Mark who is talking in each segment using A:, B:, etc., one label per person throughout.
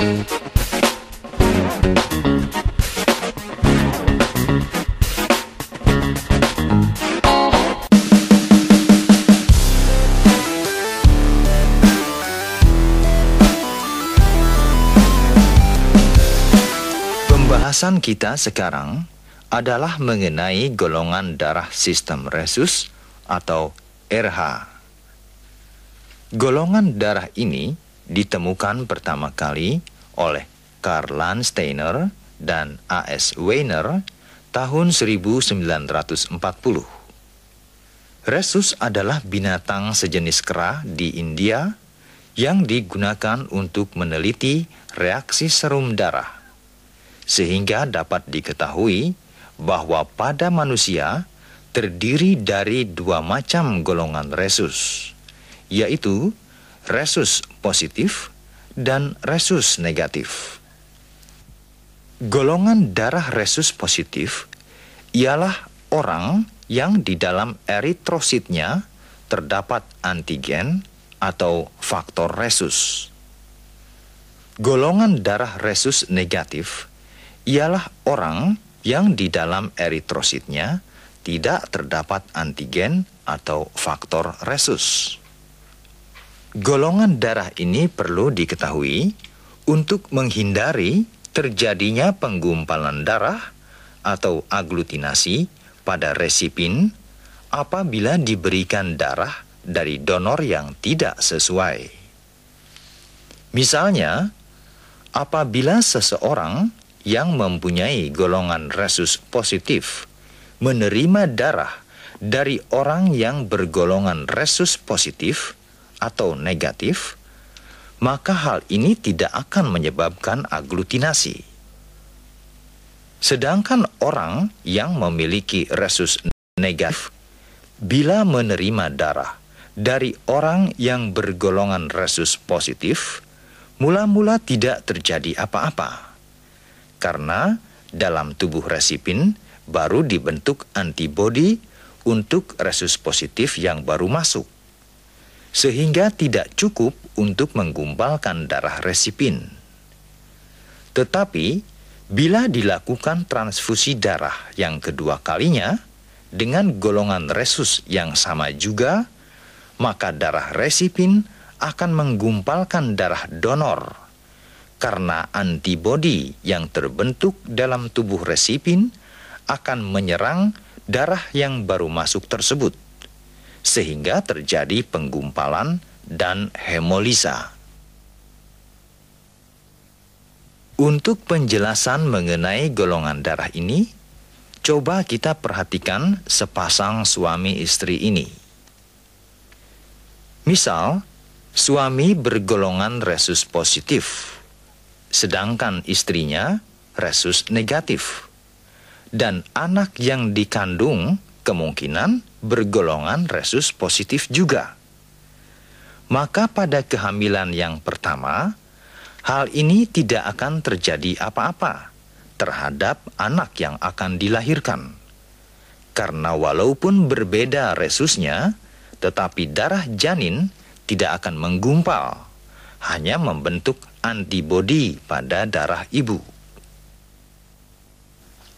A: Pembahasan kita sekarang adalah mengenai golongan darah sistem resus atau RH. Golongan darah ini ditemukan pertama kali oleh Karl Landsteiner dan A.S. Weiner tahun 1940. Resus adalah binatang sejenis kera di India yang digunakan untuk meneliti reaksi serum darah, sehingga dapat diketahui bahwa pada manusia terdiri dari dua macam golongan resus, yaitu resus positif dan resus negatif. Golongan darah resus positif ialah orang yang di dalam eritrositnya terdapat antigen atau faktor resus. Golongan darah resus negatif ialah orang yang di dalam eritrositnya tidak terdapat antigen atau faktor resus. Golongan darah ini perlu diketahui untuk menghindari terjadinya penggumpalan darah atau aglutinasi pada resipin apabila diberikan darah dari donor yang tidak sesuai. Misalnya, apabila seseorang yang mempunyai golongan resus positif menerima darah dari orang yang bergolongan resus positif atau negatif, maka hal ini tidak akan menyebabkan aglutinasi. Sedangkan orang yang memiliki resus negatif, bila menerima darah dari orang yang bergolongan resus positif, mula-mula tidak terjadi apa-apa, karena dalam tubuh resipin baru dibentuk antibodi untuk resus positif yang baru masuk, sehingga tidak cukup untuk menggumpalkan darah resipin. Tetapi, bila dilakukan transfusi darah yang kedua kalinya dengan golongan resus yang sama juga, maka darah resipin akan menggumpalkan darah donor, karena antibodi yang terbentuk dalam tubuh resipin akan menyerang darah yang baru masuk tersebut, sehingga terjadi penggumpalan dan hemolisa. Untuk penjelasan mengenai golongan darah ini, coba kita perhatikan sepasang suami istri ini. Misal, suami bergolongan resus positif, sedangkan istrinya resus negatif, dan anak yang dikandung kemungkinan bergolongan resus positif juga. Maka pada kehamilan yang pertama, hal ini tidak akan terjadi apa-apa terhadap anak yang akan dilahirkan. Karena walaupun berbeda resusnya, tetapi darah janin tidak akan menggumpal, hanya membentuk antibodi pada darah ibu.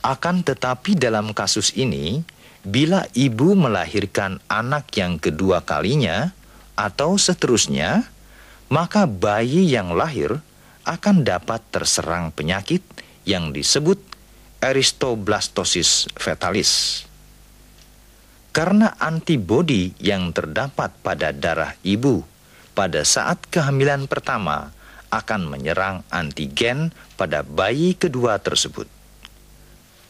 A: Akan tetapi dalam kasus ini, bila ibu melahirkan anak yang kedua kalinya atau seterusnya, maka bayi yang lahir akan dapat terserang penyakit yang disebut eristoblastosis fetalis. Karena antibodi yang terdapat pada darah ibu pada saat kehamilan pertama akan menyerang antigen pada bayi kedua tersebut.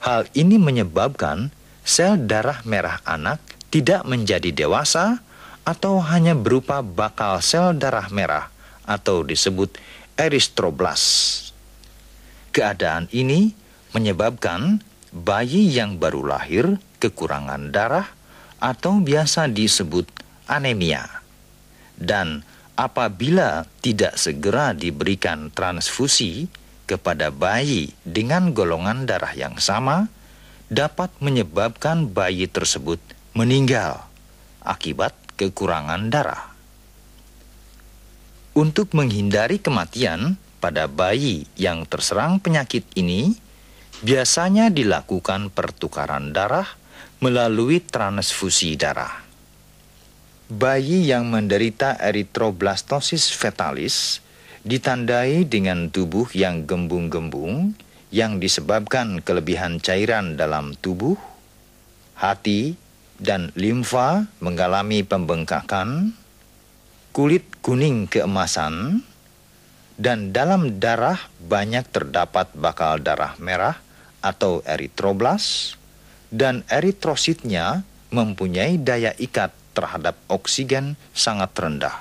A: Hal ini menyebabkan sel darah merah anak tidak menjadi dewasa atau hanya berupa bakal sel darah merah atau disebut eristroblas. Keadaan ini menyebabkan bayi yang baru lahir kekurangan darah atau biasa disebut anemia. Dan apabila tidak segera diberikan transfusi kepada bayi dengan golongan darah yang sama, dapat menyebabkan bayi tersebut meninggal akibat kekurangan darah. Untuk menghindari kematian pada bayi yang terserang penyakit ini biasanya dilakukan pertukaran darah melalui transfusi darah. Bayi yang menderita erythroblastosis fetalis ditandai dengan tubuh yang gembung-gembung yang disebabkan kelebihan cairan dalam tubuh, hati, dan limfa mengalami pembengkakan, kulit kuning keemasan, dan dalam darah banyak terdapat bakal darah merah atau eritroblas, dan eritrositnya mempunyai daya ikat terhadap oksigen sangat rendah.